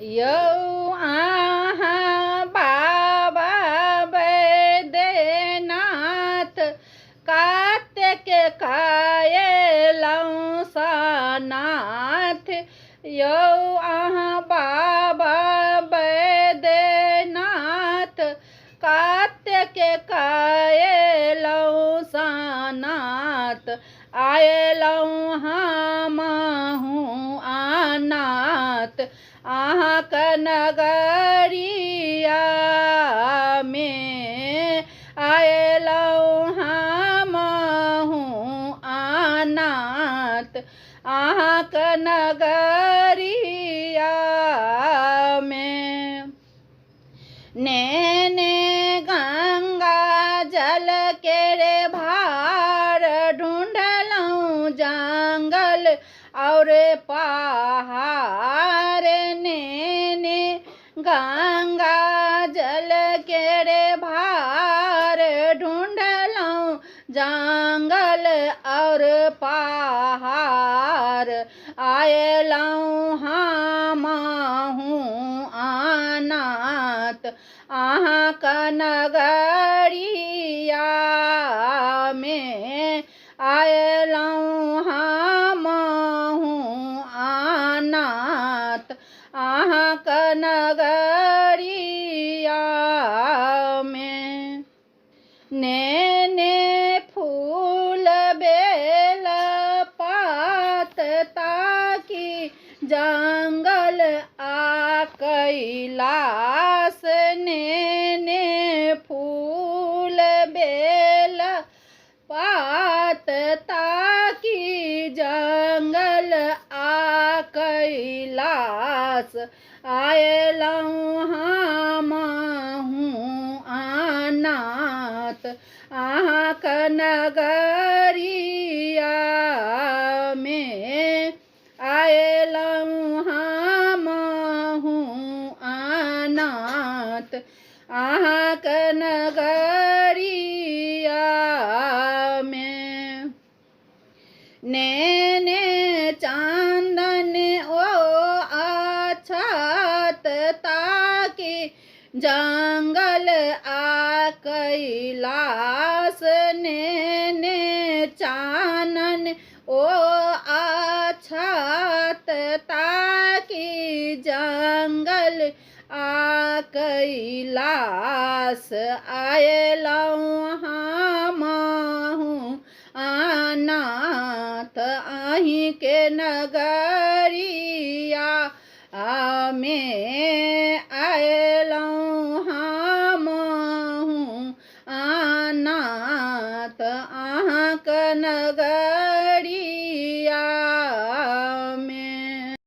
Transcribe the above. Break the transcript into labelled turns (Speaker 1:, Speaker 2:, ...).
Speaker 1: यौ अहाँ बाबा बैद्यनाथ कातेक कायलहुँ सनाथ। यौ अहाँ बाबा बैद्यनाथ कातेक कायलहुँ सनाथ। आयलहुँ हमहूँ अनाथ अहाँके नगरिया में। आयलहुँ हमहूँ अनाथ अहाँके नगरिया में। नेने गंगा जल के रे भार ढूंढलहुँ जंगल और पहाड़। नेने गंगा जल के रे भार ढूंढलहुँ जंगल और पहाड़। आयलहुँ हमहूँ अनाथ अहाँके नगरिया में। आयलहुँ हमहूँ अनाथ अहाँके नगरिया में। नेने फूल बेल पात ताकि जंगल आ कैलाश। नेने फूल बेल पात ताकि जंगल आ कैलाश। आयलहुँ हमहूँ अनाथ अहाँके नगरिया में। आयलहुँ हमहूँ अनाथ अहाँके नगरिया में। नेने चांदन ओ अक्षत ताकि जंगल आ कैलाश। नेने चानन ओ अक्षत ताकि जंगल आ कैलाश। आयलहुँ हमहूँ अनाथ अहीं के नगरिया में। आय